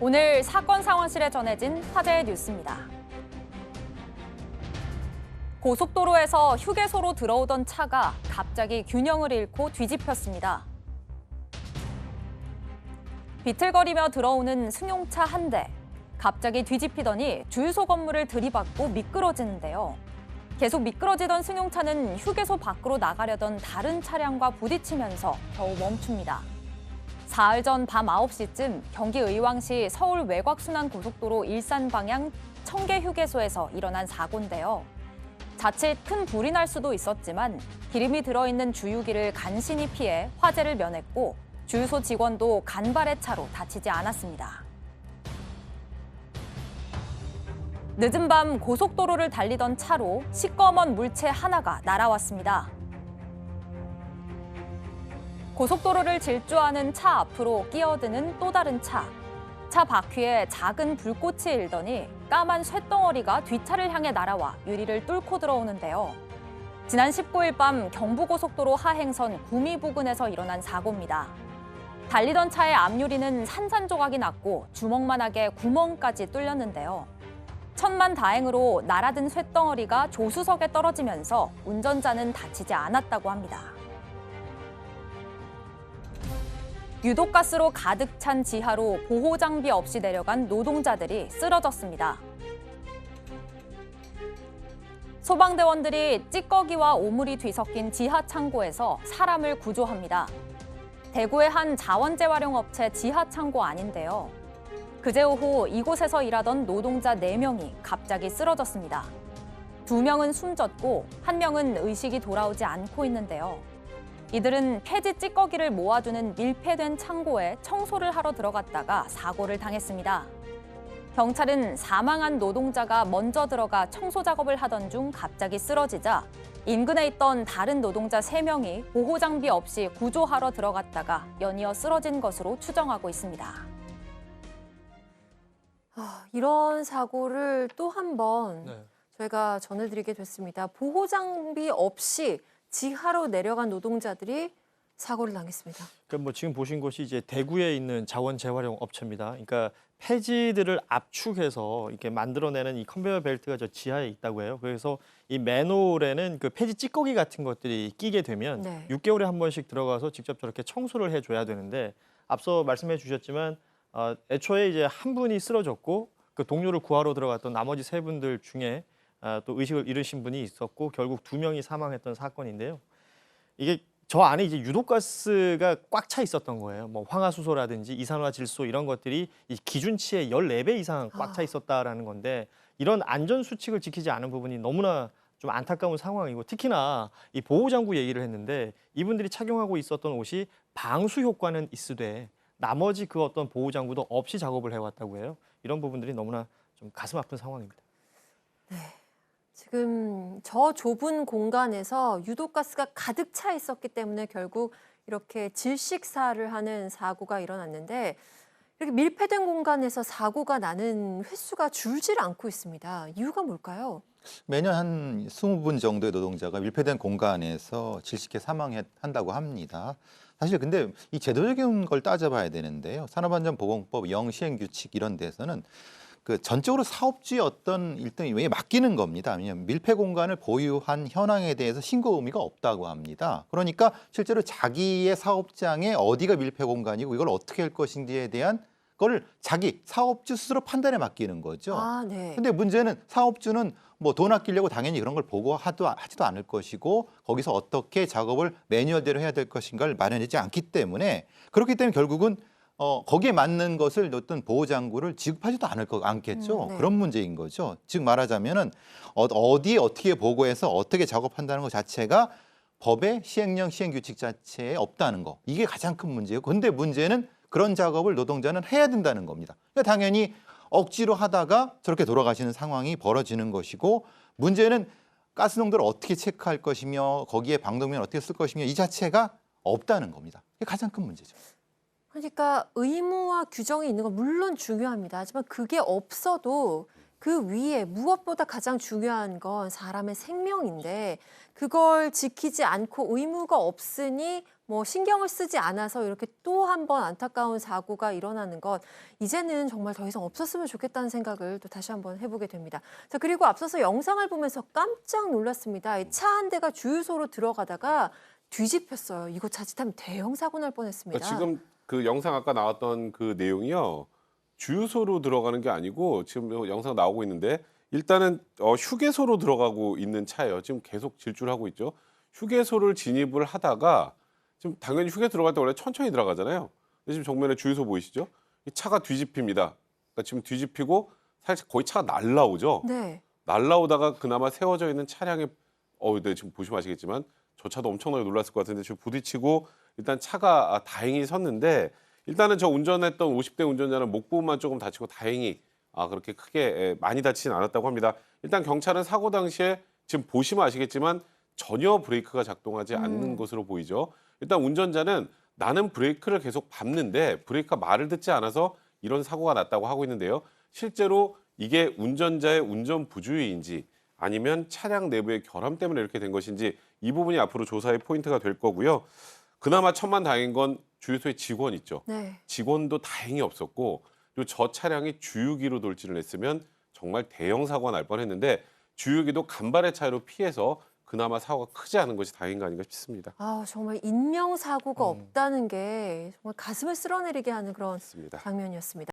오늘 사건 상황실에 전해진 화제의 뉴스입니다. 고속도로에서 휴게소로 들어오던 차가 갑자기 균형을 잃고 뒤집혔습니다. 비틀거리며 들어오는 승용차 한 대. 갑자기 뒤집히더니 주유소 건물을 들이받고 미끄러지는데요. 계속 미끄러지던 승용차는 휴게소 밖으로 나가려던 다른 차량과 부딪히면서 겨우 멈춥니다. 사흘 전 밤 9시쯤 경기 의왕시 서울 외곽순환고속도로 일산 방향 청계 휴게소에서 일어난 사고인데요. 자칫 큰 불이 날 수도 있었지만 기름이 들어있는 주유기를 간신히 피해 화재를 면했고 주유소 직원도 간발의 차로 다치지 않았습니다. 늦은 밤 고속도로를 달리던 차로 시꺼먼 물체 하나가 날아왔습니다. 고속도로를 질주하는 차 앞으로 끼어드는 또 다른 차. 차 바퀴에 작은 불꽃이 일더니 까만 쇳덩어리가 뒷차를 향해 날아와 유리를 뚫고 들어오는데요. 지난 19일 밤 경부고속도로 하행선 구미 부근에서 일어난 사고입니다. 달리던 차의 앞유리는 산산조각이 났고 주먹만하게 구멍까지 뚫렸는데요. 천만다행으로 날아든 쇳덩어리가 조수석에 떨어지면서 운전자는 다치지 않았다고 합니다. 유독가스로 가득 찬 지하로 보호장비 없이 내려간 노동자들이 쓰러졌습니다. 소방대원들이 찌꺼기와 오물이 뒤섞인 지하 창고에서 사람을 구조합니다. 대구의 한 자원재활용업체 지하 창고 안인데요. 그제 오후 이곳에서 일하던 노동자 4명이 갑자기 쓰러졌습니다. 2명은 숨졌고 1명은 의식이 돌아오지 않고 있는데요. 이들은 폐지 찌꺼기를 모아두는 밀폐된 창고에 청소를 하러 들어갔다가 사고를 당했습니다. 경찰은 사망한 노동자가 먼저 들어가 청소 작업을 하던 중 갑자기 쓰러지자 인근에 있던 다른 노동자 3명이 보호장비 없이 구조하러 들어갔다가 연이어 쓰러진 것으로 추정하고 있습니다. 이런 사고를 또 한 번 저희가 전해드리게 됐습니다. 보호장비 없이 지하로 내려간 노동자들이 사고를 당했습니다. 그러니까 뭐 지금 보신 곳이 이제 대구에 있는 자원 재활용 업체입니다. 그러니까 폐지들을 압축해서 이렇게 만들어내는 이 컨베이어 벨트가 저 지하에 있다고 해요. 그래서 이 맨홀에는 그 폐지 찌꺼기 같은 것들이 끼게 되면 6개월에 한 번씩 들어가서 직접 저렇게 청소를 해줘야 되는데 앞서 말씀해 주셨지만 애초에 이제 한 분이 쓰러졌고 그 동료를 구하러 들어갔던 나머지 3분들 중에 또 의식을 잃으신 분이 있었고 결국 2명이 사망했던 사건인데요. 이게 저 안에 이제 유독가스가 꽉 차 있었던 거예요. 뭐 황화수소라든지 이산화질소 이런 것들이 이 기준치의 14배 이상 꽉 차 있었다라는 건데 이런 안전 수칙을 지키지 않은 부분이 너무나 좀 안타까운 상황이고 특히나 이 보호장구 얘기를 했는데 이분들이 착용하고 있었던 옷이 방수 효과는 있으되 나머지 그 어떤 보호장구도 없이 작업을 해왔다고 해요. 이런 부분들이 너무나 좀 가슴 아픈 상황입니다. 네. 지금 저 좁은 공간에서 유독가스가 가득 차 있었기 때문에 결국 이렇게 질식사를 하는 사고가 일어났는데 이렇게 밀폐된 공간에서 사고가 나는 횟수가 줄질 않고 있습니다. 이유가 뭘까요? 매년 한 20분 정도의 노동자가 밀폐된 공간에서 질식해 사망한다고 합니다. 사실 근데 이 제도적인 걸 따져봐야 되는데요. 산업안전보건법 영시행규칙 이런 데서는 그 전적으로 사업주의 어떤 일등에 맡기는 겁니다. 왜냐하면 밀폐 공간을 보유한 현황에 대해서 신고 의무가 없다고 합니다. 그러니까 실제로 자기의 사업장에 어디가 밀폐 공간이고 이걸 어떻게 할 것인지에 대한 그걸 자기 사업주 스스로 판단에 맡기는 거죠. 근데 문제는 사업주는 뭐 돈 아끼려고 당연히 그런 걸 보고 하지도 않을 것이고 거기서 어떻게 작업을 매뉴얼대로 해야 될 것인가를 마련하지 않기 때문에 그렇기 때문에 결국은 거기에 맞는 것을 어떤 보호장구를 지급하지도 않겠죠. 그런 문제인 거죠. 즉 말하자면은 어디에 어떻게 보고해서 어떻게 작업한다는 것 자체가 법의 시행령 시행규칙 자체에 없다는 거. 이게 가장 큰 문제예요. 그런데 문제는 그런 작업을 노동자는 해야 된다는 겁니다. 그러니까 당연히 억지로 하다가 저렇게 돌아가시는 상황이 벌어지는 것이고 문제는 가스 농도를 어떻게 체크할 것이며 거기에 방독면을 어떻게 쓸 것이며 이 자체가 없다는 겁니다. 이게 가장 큰 문제죠. 그러니까 의무와 규정이 있는 건 물론 중요합니다. 하지만 그게 없어도 그 위에 무엇보다 가장 중요한 건 사람의 생명인데 그걸 지키지 않고 의무가 없으니 뭐 신경을 쓰지 않아서 이렇게 또 한 번 안타까운 사고가 일어나는 것 이제는 정말 더 이상 없었으면 좋겠다는 생각을 또 다시 한번 해보게 됩니다. 자, 그리고 앞서서 영상을 보면서 깜짝 놀랐습니다. 이 차 한 대가 주유소로 들어가다가 뒤집혔어요. 이거 자칫하면 대형 사고 날 뻔했습니다. 지금 그 영상 아까 나왔던 그 내용이요. 주유소로 들어가는 게 아니고 지금 영상 나오고 있는데 일단은 휴게소로 들어가고 있는 차예요. 지금 계속 질주하고 있죠. 휴게소를 진입을 하다가 지금 당연히 휴게소 들어갈 때 원래 천천히 들어가잖아요. 근데 지금 정면에 주유소 보이시죠? 이 차가 뒤집힙니다. 그러니까 지금 뒤집히고 사실 거의 차가 날라오죠. 네. 날라오다가 그나마 세워져 있는 차량에 네, 지금 보시면 아시겠지만 저 차도 엄청나게 놀랐을 것 같은데 지금 부딪히고 일단 차가 다행히 섰는데 일단은 저 운전했던 50대 운전자는 목 부분만 조금 다치고 다행히 그렇게 크게 많이 다치진 않았다고 합니다. 일단 경찰은 사고 당시에 지금 보시면 아시겠지만 전혀 브레이크가 작동하지 않는 것으로 보이죠. 일단 운전자는 나는 브레이크를 계속 밟는데 브레이크가 말을 듣지 않아서 이런 사고가 났다고 하고 있는데요. 실제로 이게 운전자의 운전 부주의인지 아니면 차량 내부의 결함 때문에 이렇게 된 것인지 이 부분이 앞으로 조사의 포인트가 될 거고요. 그나마 천만다행인 건 주유소의 직원 있죠. 네. 직원도 다행히 없었고 그리고 저 차량이 주유기로 돌진을 했으면 정말 대형 사고가 날 뻔했는데 주유기도 간발의 차이로 피해서 그나마 사고가 크지 않은 것이 다행인가 아닌가 싶습니다. 정말 인명사고가 없다는 게 정말 가슴을 쓸어내리게 하는 그런 맞습니다. 장면이었습니다.